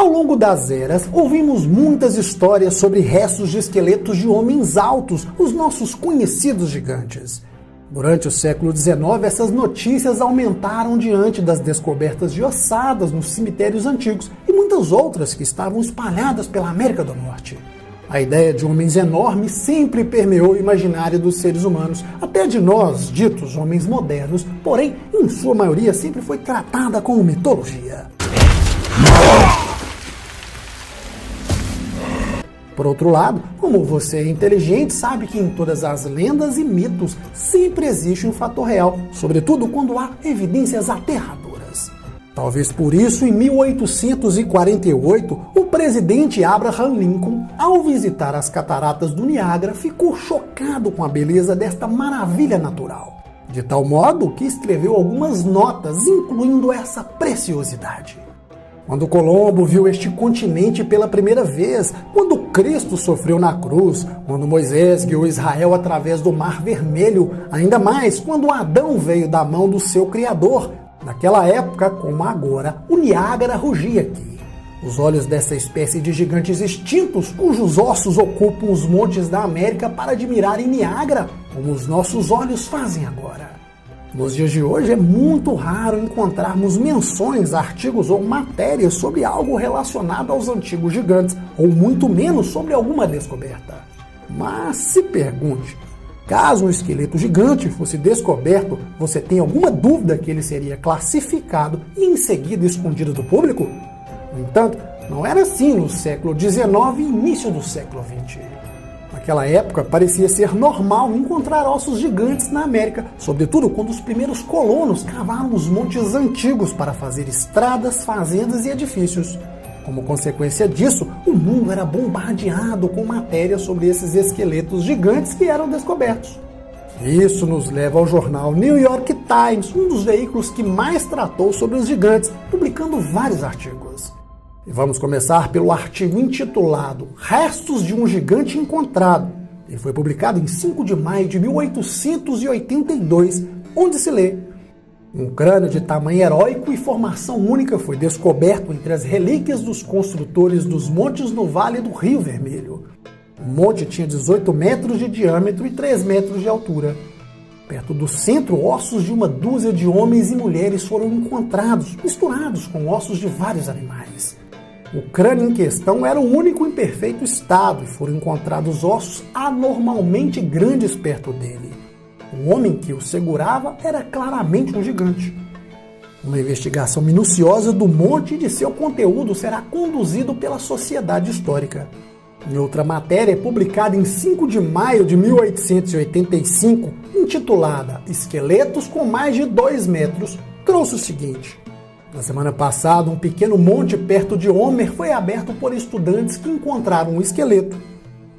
Ao longo das eras, ouvimos muitas histórias sobre restos de esqueletos de homens altos, os nossos conhecidos gigantes. Durante o século XIX, essas notícias aumentaram diante das descobertas de ossadas nos cemitérios antigos e muitas outras que estavam espalhadas pela América do Norte. A ideia de homens enormes sempre permeou o imaginário dos seres humanos, até de nós, ditos homens modernos, porém, em sua maioria, sempre foi tratada como mitologia. Por outro lado, como você é inteligente, sabe que em todas as lendas e mitos sempre existe um fator real, sobretudo quando há evidências aterradoras. Talvez por isso, em 1848, o presidente Abraham Lincoln, ao visitar as cataratas do Niágara, ficou chocado com a beleza desta maravilha natural, de tal modo que escreveu algumas notas incluindo essa preciosidade. Quando Colombo viu este continente pela primeira vez, quando Cristo sofreu na cruz, quando Moisés guiou Israel através do Mar Vermelho, ainda mais quando Adão veio da mão do seu Criador, naquela época, como agora, o Niágara rugia aqui. Os olhos dessa espécie de gigantes extintos, cujos ossos ocupam os montes da América para admirarem Niágara, como os nossos olhos fazem agora. Nos dias de hoje é muito raro encontrarmos menções, artigos ou matérias sobre algo relacionado aos antigos gigantes, ou muito menos sobre alguma descoberta. Mas se pergunte, caso um esqueleto gigante fosse descoberto, você tem alguma dúvida que ele seria classificado e em seguida escondido do público? No entanto, não era assim no século XIX e início do século XX. Naquela época, parecia ser normal encontrar ossos gigantes na América, sobretudo quando os primeiros colonos cavaram os montes antigos para fazer estradas, fazendas e edifícios. Como consequência disso, o mundo era bombardeado com matérias sobre esses esqueletos gigantes que eram descobertos. Isso nos leva ao jornal New York Times, um dos veículos que mais tratou sobre os gigantes, publicando vários artigos. E vamos começar pelo artigo intitulado Restos de um Gigante Encontrado. Ele foi publicado em 5 de maio de 1882, onde se lê: um crânio de tamanho heróico e formação única foi descoberto entre as relíquias dos construtores dos montes no Vale do Rio Vermelho. O monte tinha 18 metros de diâmetro e 3 metros de altura. Perto do centro, ossos de uma dúzia de homens e mulheres foram encontrados, misturados com ossos de vários animais. O crânio em questão era o único em perfeito estado e foram encontrados ossos anormalmente grandes perto dele. O homem que o segurava era claramente um gigante. Uma investigação minuciosa do monte e de seu conteúdo será conduzido pela Sociedade Histórica. Em outra matéria, publicada em 5 de maio de 1885, intitulada Esqueletos com mais de 2 metros, trouxe o seguinte: na semana passada, um pequeno monte perto de Homer foi aberto por estudantes que encontraram um esqueleto.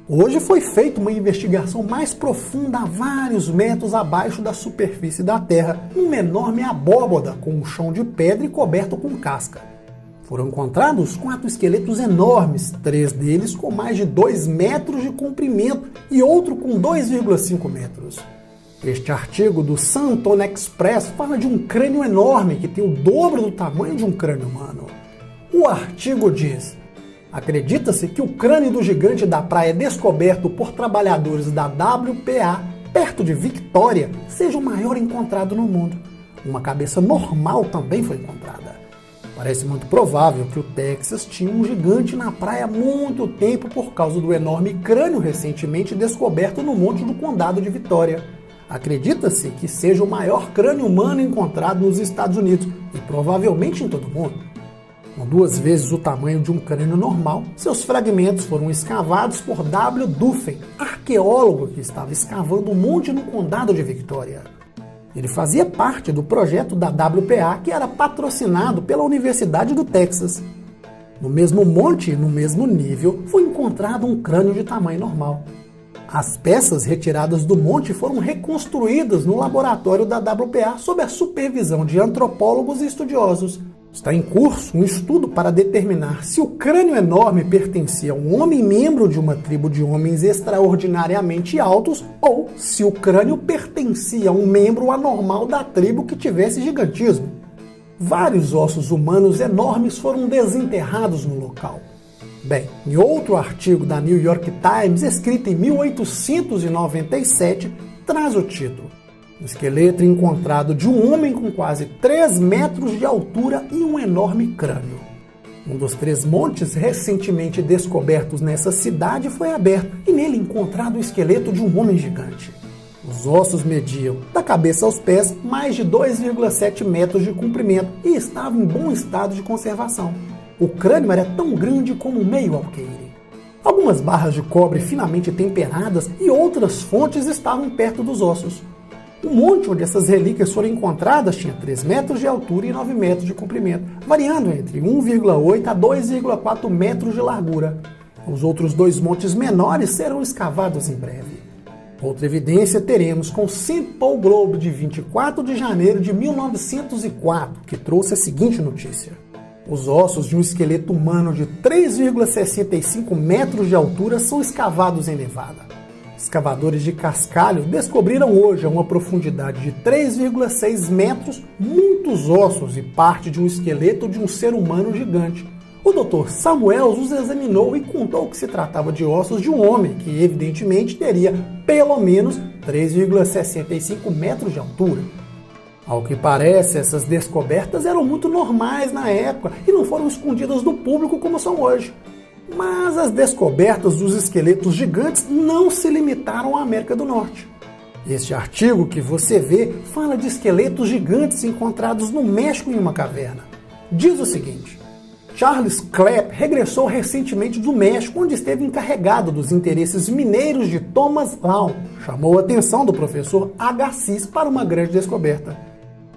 Hoje foi feita uma investigação mais profunda a vários metros abaixo da superfície da Terra, numa enorme abóboda com um chão de pedra e coberto com casca. Foram encontrados 4 esqueletos enormes, 3 deles com mais de 2 metros de comprimento e outro com 2,5 metros. Este artigo do San Antonio Express fala de um crânio enorme que tem o dobro do tamanho de um crânio humano. O artigo diz: acredita-se que o crânio do gigante da praia descoberto por trabalhadores da WPA, perto de Victoria, seja o maior encontrado no mundo. Uma cabeça normal também foi encontrada. Parece muito provável que o Texas tinha um gigante na praia há muito tempo por causa do enorme crânio recentemente descoberto no monte do condado de Vitória. Acredita-se que seja o maior crânio humano encontrado nos Estados Unidos e provavelmente em todo o mundo. Com 2 vezes o tamanho de um crânio normal, seus fragmentos foram escavados por W. Duffy, arqueólogo que estava escavando um monte no condado de Victoria. Ele fazia parte do projeto da WPA, que era patrocinado pela Universidade do Texas. No mesmo monte e no mesmo nível, foi encontrado um crânio de tamanho normal. As peças retiradas do monte foram reconstruídas no laboratório da WPA sob a supervisão de antropólogos e estudiosos. Está em curso um estudo para determinar se o crânio enorme pertencia a um homem membro de uma tribo de homens extraordinariamente altos ou se o crânio pertencia a um membro anormal da tribo que tivesse gigantismo. vários ossos humanos enormes foram desenterrados no local. Bem, em outro artigo da New York Times, escrito em 1897, traz o título: um esqueleto encontrado de um homem com quase 3 metros de altura e um enorme crânio. Um dos 3 montes recentemente descobertos nessa cidade foi aberto e nele encontrado o esqueleto de um homem gigante. Os ossos mediam, da cabeça aos pés, mais de 2,7 metros de comprimento e estavam em bom estado de conservação. O crânio era tão grande como meio alqueire. Algumas barras de cobre finamente temperadas e outras fontes estavam perto dos ossos. O monte onde essas relíquias foram encontradas tinha 3 metros de altura e 9 metros de comprimento, variando entre 1,8 a 2,4 metros de largura. Os outros 2 montes menores serão escavados em breve. Outra evidência teremos com St. Paul Globe de 24 de janeiro de 1904, que trouxe a seguinte notícia: os ossos de um esqueleto humano de 3,65 metros de altura são escavados em Nevada. Escavadores de cascalho descobriram hoje, a uma profundidade de 3,6 metros, muitos ossos e parte de um esqueleto de um ser humano gigante. O Dr. Samuels os examinou e contou que se tratava de ossos de um homem, que evidentemente teria pelo menos 3,65 metros de altura. Ao que parece, essas descobertas eram muito normais na época e não foram escondidas do público como são hoje. Mas as descobertas dos esqueletos gigantes não se limitaram à América do Norte. Este artigo que você vê fala de esqueletos gigantes encontrados no México em uma caverna. Diz o seguinte: Charles Clapp regressou recentemente do México, onde esteve encarregado dos interesses mineiros de Thomas Law. Chamou a atenção do professor Agassiz para uma grande descoberta.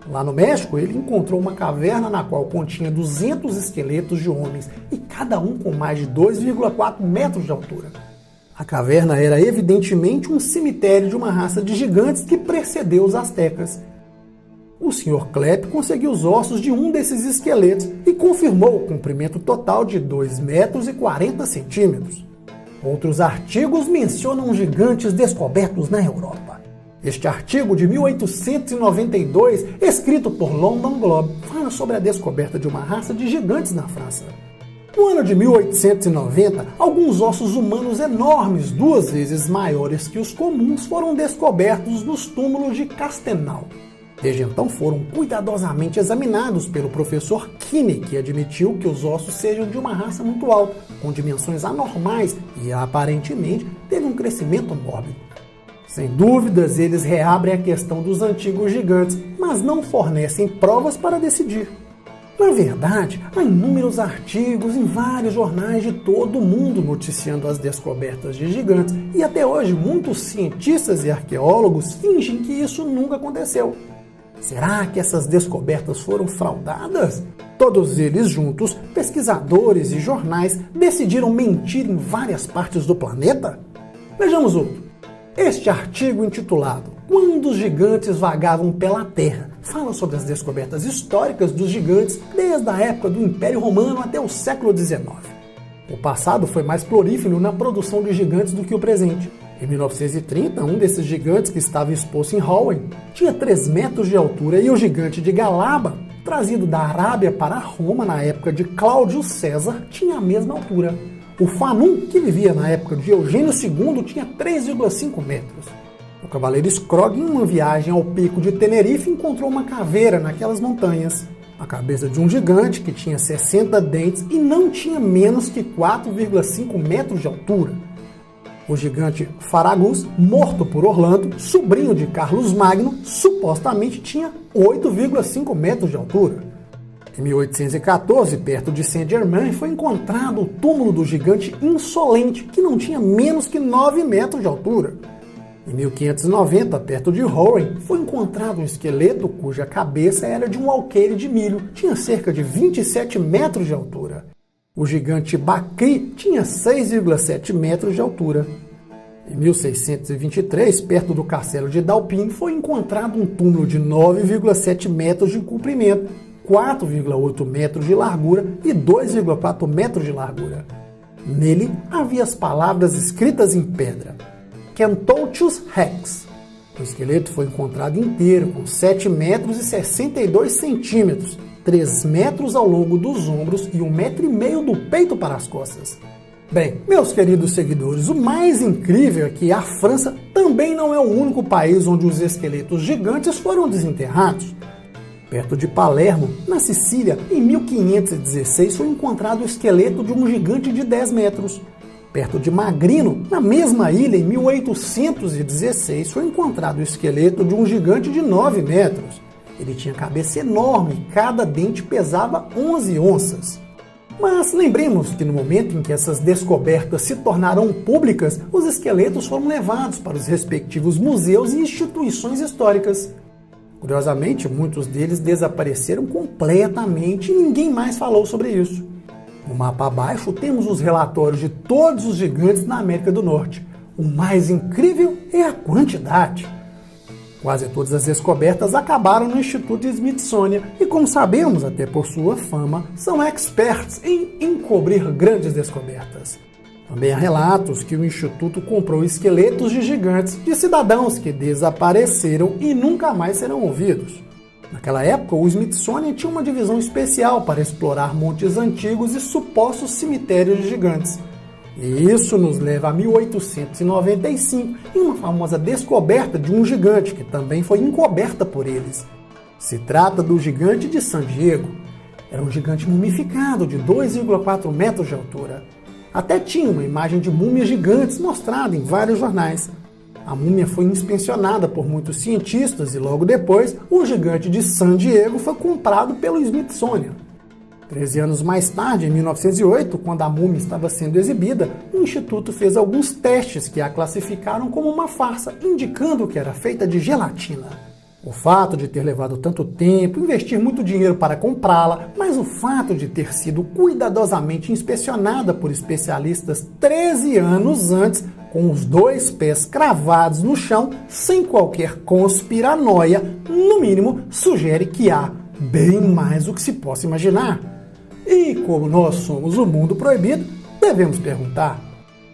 Lá no México, ele encontrou uma caverna na qual continha 200 esqueletos de homens, e cada um com mais de 2,4 metros de altura. A caverna era evidentemente um cemitério de uma raça de gigantes que precedeu os astecas. O Sr. Clapp conseguiu os ossos de um desses esqueletos e confirmou o comprimento total de 2 metros e 40 centímetros. Outros artigos mencionam gigantes descobertos na Europa. Este artigo de 1892, escrito por London Globe, fala sobre a descoberta de uma raça de gigantes na França. No ano de 1890, alguns ossos humanos enormes, 2 vezes maiores que os comuns, foram descobertos nos túmulos de Castelnau. Desde então foram cuidadosamente examinados pelo professor Kinney, que admitiu que os ossos sejam de uma raça muito alta, com dimensões anormais e aparentemente teve um crescimento mórbido. Sem dúvidas, eles reabrem a questão dos antigos gigantes, mas não fornecem provas para decidir. Na verdade, há inúmeros artigos em vários jornais de todo o mundo noticiando as descobertas de gigantes, e até hoje muitos cientistas e arqueólogos fingem que isso nunca aconteceu. Será que essas descobertas foram fraudadas? Todos eles juntos, pesquisadores e jornais, decidiram mentir em várias partes do planeta? Vejamos outro. Este artigo intitulado "Quando os gigantes vagavam pela Terra" fala sobre as descobertas históricas dos gigantes desde a época do Império Romano até o século XIX. O passado foi mais prolífero na produção de gigantes do que o presente. Em 1930, um desses gigantes que estava exposto em Rouen tinha 3 metros de altura, e o gigante de Galaba, trazido da Arábia para Roma na época de Cláudio César, tinha a mesma altura. O Fanum, que vivia na época de Eugênio II, tinha 3,5 metros. O cavaleiro Scrog, em uma viagem ao pico de Tenerife, encontrou uma caveira naquelas montanhas. A cabeça de um gigante que tinha 60 dentes e não tinha menos que 4,5 metros de altura. O gigante Faragus, morto por Orlando, sobrinho de Carlos Magno, supostamente tinha 8,5 metros de altura. Em 1814, perto de Saint-Germain, foi encontrado o túmulo do gigante Insolente, que não tinha menos que 9 metros de altura. Em 1590, perto de Rouen, foi encontrado um esqueleto cuja cabeça era de um alqueire de milho, tinha cerca de 27 metros de altura. O gigante Bakri tinha 6,7 metros de altura. Em 1623, perto do castelo de Dalpin, foi encontrado um túmulo de 9,7 metros de comprimento, 4,8 metros de largura e 2,4 metros de largura. Nele havia as palavras escritas em pedra: Kentotius Rex. O esqueleto foi encontrado inteiro, com 7 metros e 62 centímetros, 3 metros ao longo dos ombros e 1,5 metro do peito para as costas. Bem, meus queridos seguidores, o mais incrível é que a França também não é o único país onde os esqueletos gigantes foram desenterrados. Perto de Palermo, na Sicília, em 1516 foi encontrado o esqueleto de um gigante de 10 metros. Perto de Magrino, na mesma ilha, em 1816, foi encontrado o esqueleto de um gigante de 9 metros. Ele tinha cabeça enorme e cada dente pesava 11 onças. Mas lembremos que no momento em que essas descobertas se tornaram públicas, os esqueletos foram levados para os respectivos museus e instituições históricas. Curiosamente, muitos deles desapareceram completamente e ninguém mais falou sobre isso. No mapa abaixo temos os relatórios de todos os gigantes na América do Norte. O mais incrível é a quantidade. Quase todas as descobertas acabaram no Instituto Smithsonian e, como sabemos, até por sua fama, são experts em encobrir grandes descobertas. Também há relatos que o Instituto comprou esqueletos de gigantes de cidadãos que desapareceram e nunca mais serão ouvidos. Naquela época, o Smithsonian tinha uma divisão especial para explorar montes antigos e supostos cemitérios de gigantes. E isso nos leva a 1895, em uma famosa descoberta de um gigante que também foi encoberta por eles. Se trata do gigante de San Diego. Era um gigante mumificado de 2,4 metros de altura. Até tinha uma imagem de múmias gigantes mostrada em vários jornais. A múmia foi inspecionada por muitos cientistas e logo depois o gigante de San Diego foi comprado pelo Smithsonian. 13 anos mais tarde, em 1908, quando a múmia estava sendo exibida, o Instituto fez alguns testes que a classificaram como uma farsa, indicando que era feita de gelatina. O fato de ter levado tanto tempo, investir muito dinheiro para comprá-la, mas o fato de ter sido cuidadosamente inspecionada por especialistas 13 anos antes, com os 2 pés cravados no chão, sem qualquer conspiranoia, no mínimo, sugere que há bem mais do que se possa imaginar. E como nós somos o mundo proibido, devemos perguntar: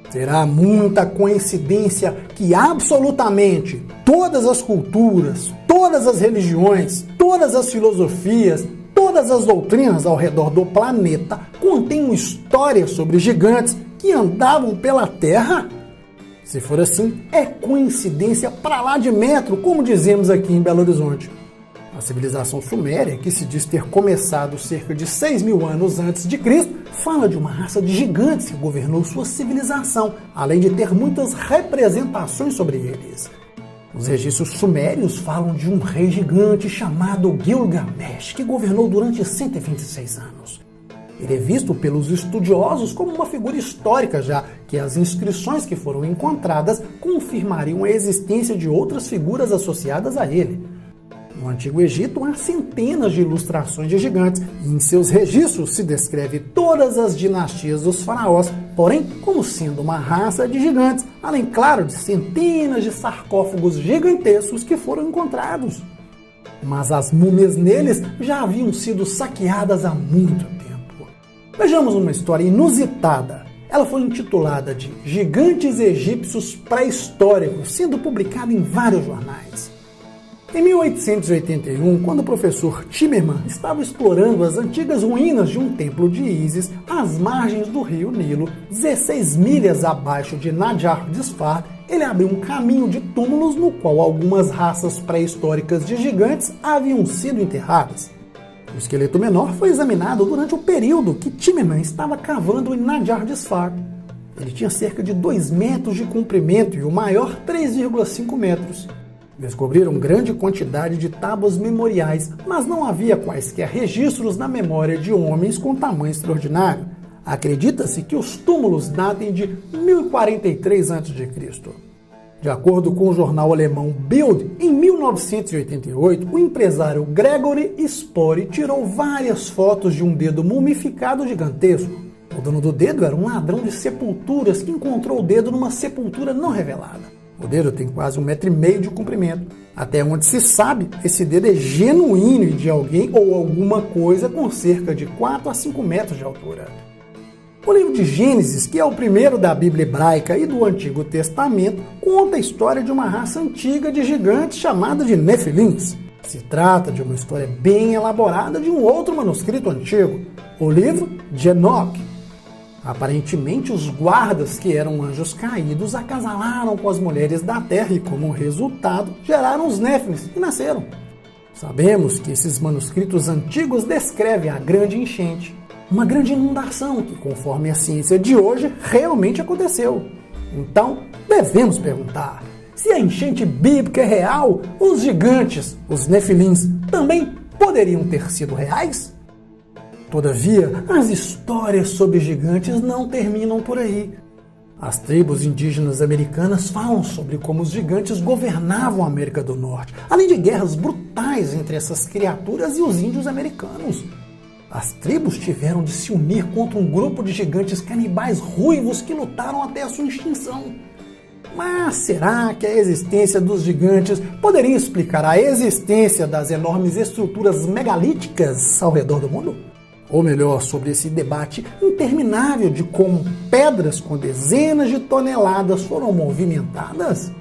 será muita coincidência que absolutamente todas as culturas, todas as religiões, todas as filosofias, todas as doutrinas ao redor do planeta contêm uma história sobre gigantes que andavam pela Terra? Se for assim, é coincidência pra lá de metro, como dizemos aqui em Belo Horizonte. A civilização suméria, que se diz ter começado cerca de 6.000 anos antes de Cristo, fala de uma raça de gigantes que governou sua civilização, além de ter muitas representações sobre eles. Os registros sumérios falam de um rei gigante chamado Gilgamesh, que governou durante 126 anos. Ele é visto pelos estudiosos como uma figura histórica, já que as inscrições que foram encontradas confirmariam a existência de outras figuras associadas a ele. No Antigo Egito há centenas de ilustrações de gigantes e em seus registros se descreve todas as dinastias dos faraós, porém como sendo uma raça de gigantes, além, claro, de centenas de sarcófagos gigantescos que foram encontrados. Mas as múmias neles já haviam sido saqueadas há muito tempo. Vejamos uma história inusitada. Ela foi intitulada de Gigantes Egípcios Pré-Históricos, sendo publicada em vários jornais. Em 1881, quando o professor Timmerman estava explorando as antigas ruínas de um templo de Ísis às margens do rio Nilo, 16 milhas abaixo de Nadjar Desfar, ele abriu um caminho de túmulos no qual algumas raças pré-históricas de gigantes haviam sido enterradas. O esqueleto menor foi examinado durante o período que Timmerman estava cavando em Nadjar Desfar. Ele tinha cerca de 2 metros de comprimento e o maior 3,5 metros. Descobriram grande quantidade de tábuas memoriais, mas não havia quaisquer registros na memória de homens com tamanho extraordinário. Acredita-se que os túmulos datem de 1043 a.C. De acordo com o jornal alemão Bild, em 1988, o empresário Gregory Spori tirou várias fotos de um dedo mumificado gigantesco. O dono do dedo era um ladrão de sepulturas que encontrou o dedo numa sepultura não revelada. O dedo tem quase 1,5 metro de comprimento. Até onde se sabe, esse dedo é genuíno e de alguém ou alguma coisa com cerca de 4 a 5 metros de altura. O livro de Gênesis, que é o primeiro da Bíblia hebraica e do Antigo Testamento, conta a história de uma raça antiga de gigantes chamada de Nefilins. Se trata de uma história bem elaborada de um outro manuscrito antigo, o livro de Enoque. Aparentemente, os guardas, que eram anjos caídos, acasalaram com as mulheres da terra e, como resultado, geraram os Néfilis e nasceram. Sabemos que esses manuscritos antigos descrevem a grande enchente, uma grande inundação que, conforme a ciência de hoje, realmente aconteceu. Então, devemos perguntar: se a enchente bíblica é real, os gigantes, os Nefilins, também poderiam ter sido reais? Todavia, as histórias sobre gigantes não terminam por aí. As tribos indígenas americanas falam sobre como os gigantes governavam a América do Norte, além de guerras brutais entre essas criaturas e os índios americanos. As tribos tiveram de se unir contra um grupo de gigantes canibais ruivos que lutaram até a sua extinção. Mas será que a existência dos gigantes poderia explicar a existência das enormes estruturas megalíticas ao redor do mundo? Ou melhor, sobre esse debate interminável de como pedras com dezenas de toneladas foram movimentadas?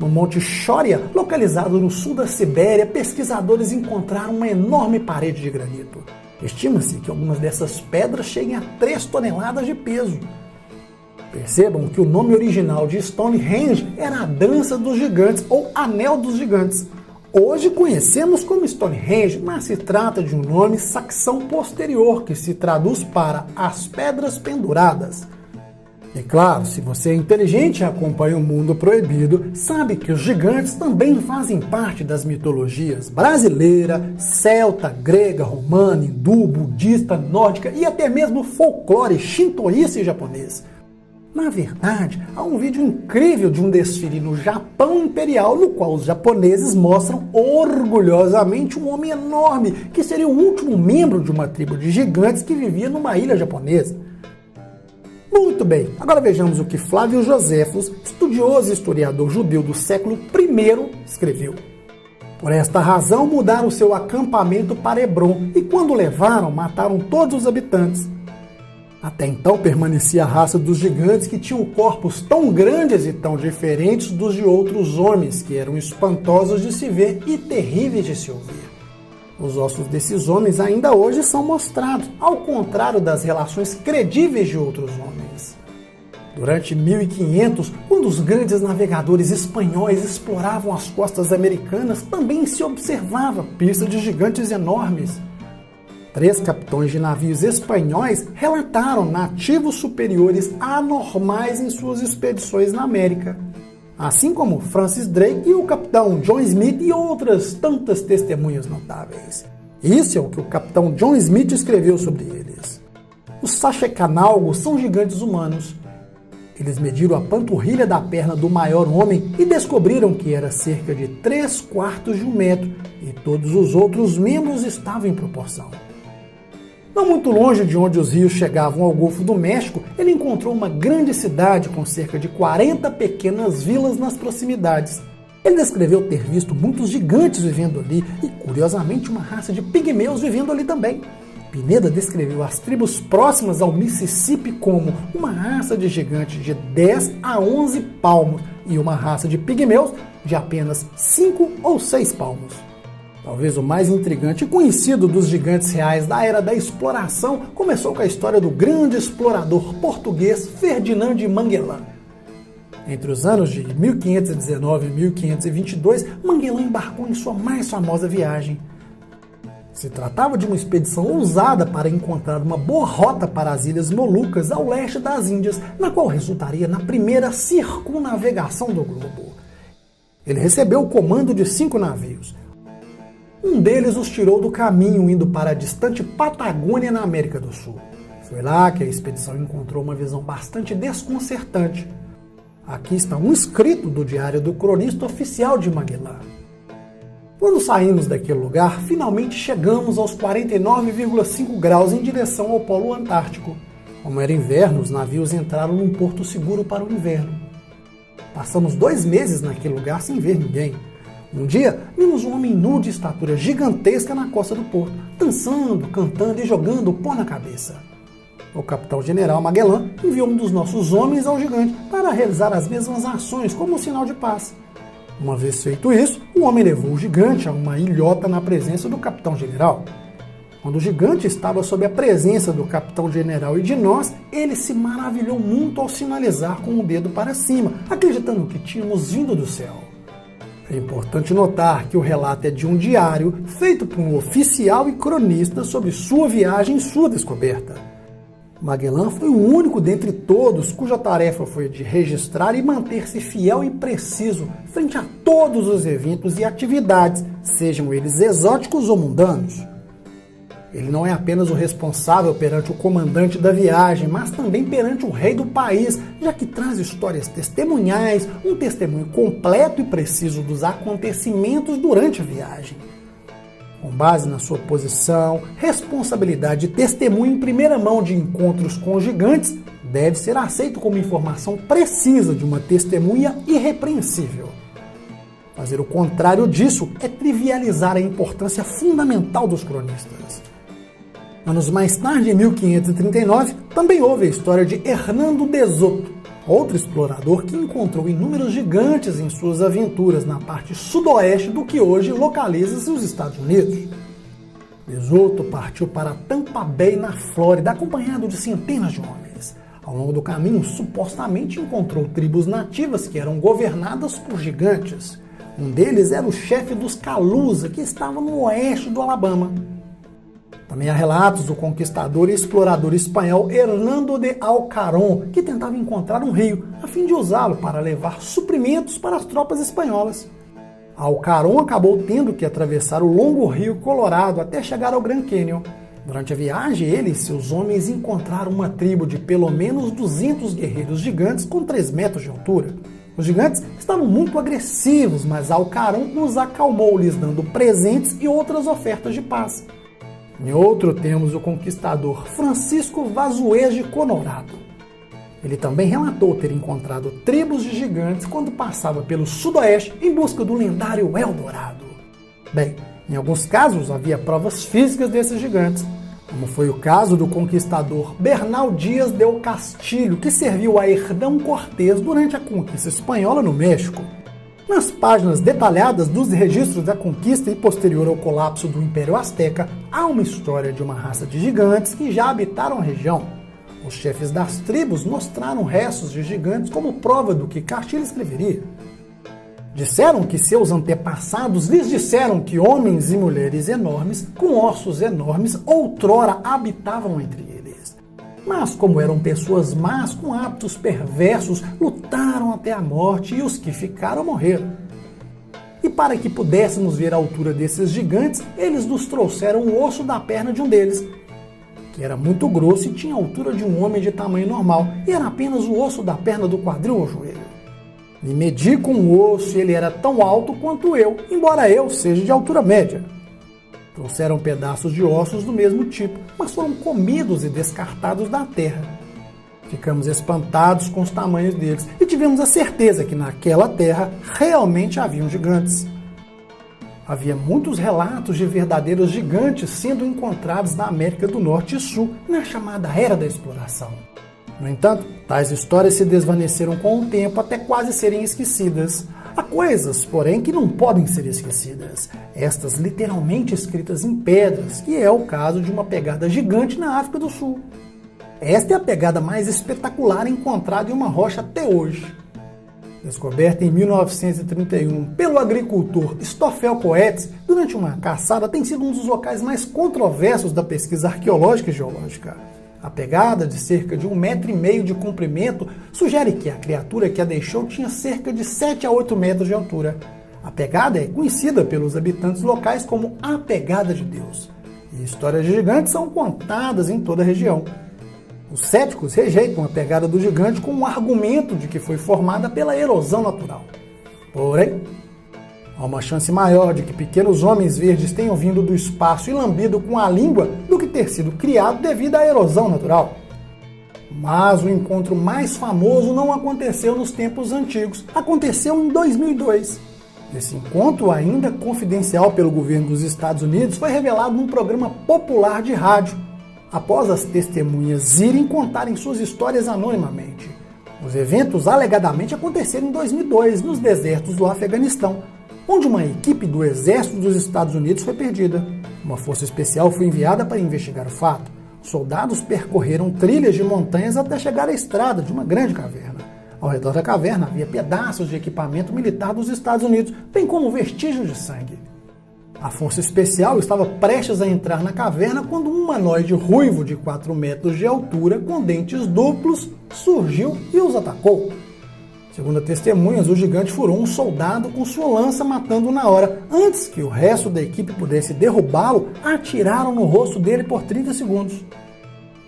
No Monte Choria, localizado no sul da Sibéria, pesquisadores encontraram uma enorme parede de granito. Estima-se que algumas dessas pedras cheguem a 3 toneladas de peso. Percebam que o nome original de Stonehenge era a Dança dos Gigantes ou Anel dos Gigantes. Hoje conhecemos como Stonehenge, mas se trata de um nome saxão posterior que se traduz para as pedras penduradas. E claro, se você é inteligente e acompanha o Mundo Proibido, sabe que os gigantes também fazem parte das mitologias brasileira, celta, grega, romana, hindu, budista, nórdica e até mesmo folclore shintoísta e japonês. Na verdade, há um vídeo incrível de um desfile no Japão Imperial, no qual os japoneses mostram orgulhosamente um homem enorme, que seria o último membro de uma tribo de gigantes que vivia numa ilha japonesa. Muito bem, agora vejamos o que Flávio Joséfos, estudioso e historiador judeu do século I, escreveu. Por esta razão mudaram seu acampamento para Hebron e quando o levaram, mataram todos os habitantes. Até então permanecia a raça dos gigantes que tinham corpos tão grandes e tão diferentes dos de outros homens, que eram espantosos de se ver e terríveis de se ouvir. Os ossos desses homens ainda hoje são mostrados, ao contrário das relações credíveis de outros homens. Durante 1500, quando os grandes navegadores espanhóis exploravam as costas americanas, também se observava pista de gigantes enormes. 3 capitães de navios espanhóis relataram nativos superiores anormais em suas expedições na América, assim como Francis Drake e o capitão John Smith e outras tantas testemunhas notáveis. Isso é o que o capitão John Smith escreveu sobre eles. Os Sachecanalgos são gigantes humanos. Eles mediram a panturrilha da perna do maior homem e descobriram que era cerca de 3/4 de 1 metro, e todos os outros membros estavam em proporção. Não muito longe de onde os rios chegavam ao Golfo do México, ele encontrou uma grande cidade com cerca de 40 pequenas vilas nas proximidades. Ele descreveu ter visto muitos gigantes vivendo ali e, curiosamente, uma raça de pigmeus vivendo ali também. Pineda descreveu as tribos próximas ao Mississippi como uma raça de gigantes de 10 a 11 palmos e uma raça de pigmeus de apenas 5 ou 6 palmos. Talvez o mais intrigante e conhecido dos gigantes reais da era da exploração começou com a história do grande explorador português Ferdinand de Magellan. Entre os anos de 1519 e 1522, Magellan embarcou em sua mais famosa viagem. Se tratava de uma expedição ousada para encontrar uma boa rota para as Ilhas Molucas ao leste das Índias, na qual resultaria na primeira circunnavegação do globo. Ele recebeu o comando de 5 navios. Um deles os tirou do caminho, indo para a distante Patagônia, na América do Sul. Foi lá que a expedição encontrou uma visão bastante desconcertante. Aqui está um escrito do diário do cronista oficial de Magellan. Quando saímos daquele lugar, finalmente chegamos aos 49,5 graus em direção ao Polo Antártico. Como era inverno, os navios entraram num porto seguro para o inverno. Passamos 2 meses naquele lugar sem ver ninguém. Um dia, vimos um homem nu de estatura gigantesca na costa do porto, dançando, cantando e jogando pó na cabeça. O capitão-general Magellan enviou um dos nossos homens ao gigante para realizar as mesmas ações como um sinal de paz. Uma vez feito isso, o homem levou o gigante a uma ilhota na presença do capitão-general. Quando o gigante estava sob a presença do capitão-general e de nós, ele se maravilhou muito ao sinalizar com o dedo para cima, acreditando que tínhamos vindo do céu. É importante notar que o relato é de um diário feito por um oficial e cronista sobre sua viagem e sua descoberta. Magellan foi o único dentre todos cuja tarefa foi de registrar e manter-se fiel e preciso frente a todos os eventos e atividades, sejam eles exóticos ou mundanos. Ele não é apenas o responsável perante o comandante da viagem, mas também perante o rei do país, já que traz histórias testemunhais, um testemunho completo e preciso dos acontecimentos durante a viagem. Com base na sua posição, responsabilidade e testemunho em primeira mão de encontros com gigantes, deve ser aceito como informação precisa de uma testemunha irrepreensível. Fazer o contrário disso é trivializar a importância fundamental dos cronistas. Anos mais tarde, em 1539, também houve a história de Hernando de Soto, outro explorador que encontrou inúmeros gigantes em suas aventuras na parte sudoeste do que hoje localiza-se os Estados Unidos. De Soto partiu para Tampa Bay, na Flórida, acompanhado de centenas de homens. Ao longo do caminho, supostamente encontrou tribos nativas que eram governadas por gigantes. Um deles era o chefe dos Calusa, que estava no oeste do Alabama. Também há relatos do conquistador e explorador espanhol Hernando de Alcarón, que tentava encontrar um rio, a fim de usá-lo para levar suprimentos para as tropas espanholas. Alcarón acabou tendo que atravessar o longo rio Colorado até chegar ao Grand Canyon. Durante a viagem, ele e seus homens encontraram uma tribo de pelo menos 200 guerreiros gigantes com 3 metros de altura. Os gigantes estavam muito agressivos, mas Alcarón os acalmou, lhes dando presentes e outras ofertas de paz. Em outro, temos o conquistador Francisco Vasuese Colorado. Ele também relatou ter encontrado tribos de gigantes quando passava pelo sudoeste em busca do lendário Eldorado. Bem, em alguns casos havia provas físicas desses gigantes, como foi o caso do conquistador Bernal Díaz del Castillo, que serviu a Hernán Cortés durante a conquista espanhola no México. Nas páginas detalhadas dos registros da conquista e posterior ao colapso do Império Azteca, há uma história de uma raça de gigantes que já habitaram a região. Os chefes das tribos mostraram restos de gigantes como prova do que Castillo escreveria. Disseram que seus antepassados lhes disseram que homens e mulheres enormes, com ossos enormes, outrora habitavam entre eles. Mas, como eram pessoas más com hábitos perversos, lutaram até a morte e os que ficaram morreram. E para que pudéssemos ver a altura desses gigantes, eles nos trouxeram o osso da perna de um deles, que era muito grosso e tinha a altura de um homem de tamanho normal, e era apenas o osso da perna do quadril ao joelho. Me medi com o osso e ele era tão alto quanto eu, embora eu seja de altura média. Trouxeram pedaços de ossos do mesmo tipo, mas foram comidos e descartados da terra. Ficamos espantados com os tamanhos deles e tivemos a certeza que naquela terra realmente haviam gigantes. Havia muitos relatos de verdadeiros gigantes sendo encontrados na América do Norte e Sul, na chamada Era da Exploração. No entanto, tais histórias se desvaneceram com o tempo até quase serem esquecidas. Há coisas, porém, que não podem ser esquecidas. Estas literalmente escritas em pedras, que é o caso de uma pegada gigante na África do Sul. Esta é a pegada mais espetacular encontrada em uma rocha até hoje. Descoberta em 1931 pelo agricultor Stoffel Coetzee durante uma caçada, tem sido um dos locais mais controversos da pesquisa arqueológica e geológica. A pegada, de cerca de 1,5 metros de comprimento, sugere que a criatura que a deixou tinha cerca de 7 a 8 metros de altura. A pegada é conhecida pelos habitantes locais como a Pegada de Deus. E histórias de gigantes são contadas em toda a região. Os céticos rejeitam a pegada do gigante com o argumento de que foi formada pela erosão natural. Porém, há uma chance maior de que pequenos homens verdes tenham vindo do espaço e lambido com a língua do que ter sido criado devido à erosão natural. Mas o encontro mais famoso não aconteceu nos tempos antigos, aconteceu em 2002. Esse encontro, ainda confidencial pelo governo dos Estados Unidos, foi revelado num programa popular de rádio, após as testemunhas irem contarem suas histórias anonimamente. Os eventos alegadamente aconteceram em 2002, nos desertos do Afeganistão, onde uma equipe do exército dos Estados Unidos foi perdida. Uma força especial foi enviada para investigar o fato. Soldados percorreram trilhas de montanhas até chegar à estrada de uma grande caverna. Ao redor da caverna havia pedaços de equipamento militar dos Estados Unidos, bem como vestígios de sangue. A força especial estava prestes a entrar na caverna quando um humanoide ruivo de 4 metros de altura, com dentes duplos, surgiu e os atacou. Segundo testemunhas, o gigante furou um soldado com sua lança, matando-o na hora. Antes que o resto da equipe pudesse derrubá-lo, atiraram no rosto dele por 30 segundos.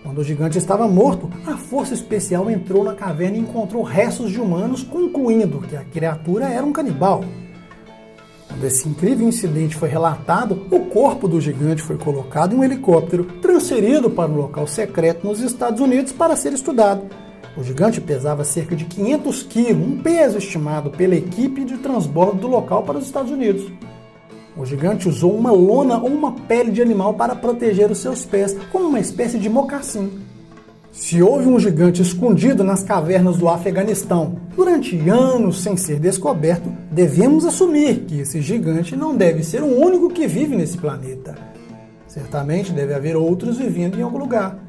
Quando o gigante estava morto, a força especial entrou na caverna e encontrou restos de humanos, concluindo que a criatura era um canibal. Quando esse incrível incidente foi relatado, o corpo do gigante foi colocado em um helicóptero, transferido para um local secreto nos Estados Unidos para ser estudado. O gigante pesava cerca de 500 quilos, um peso estimado pela equipe de transbordo do local para os Estados Unidos. O gigante usou uma lona ou uma pele de animal para proteger os seus pés, como uma espécie de mocassim. Se houve um gigante escondido nas cavernas do Afeganistão durante anos sem ser descoberto, devemos assumir que esse gigante não deve ser o único que vive nesse planeta. Certamente deve haver outros vivendo em algum lugar.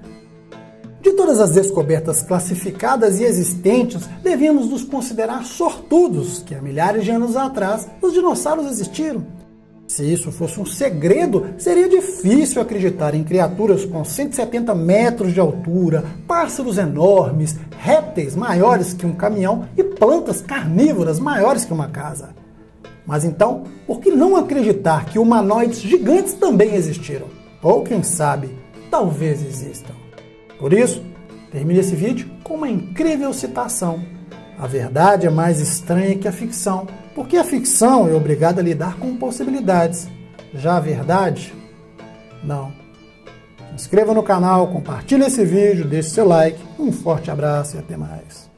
De todas as descobertas classificadas e existentes, devemos nos considerar sortudos que há milhares de anos atrás os dinossauros existiram. Se isso fosse um segredo, seria difícil acreditar em criaturas com 170 metros de altura, pássaros enormes, répteis maiores que um caminhão e plantas carnívoras maiores que uma casa. Mas então, por que não acreditar que humanoides gigantes também existiram? Ou quem sabe, talvez existam. Por isso, termine esse vídeo com uma incrível citação. A verdade é mais estranha que a ficção, porque a ficção é obrigada a lidar com possibilidades. Já a verdade, não. Se inscreva no canal, compartilhe esse vídeo, deixe seu like, um forte abraço e até mais.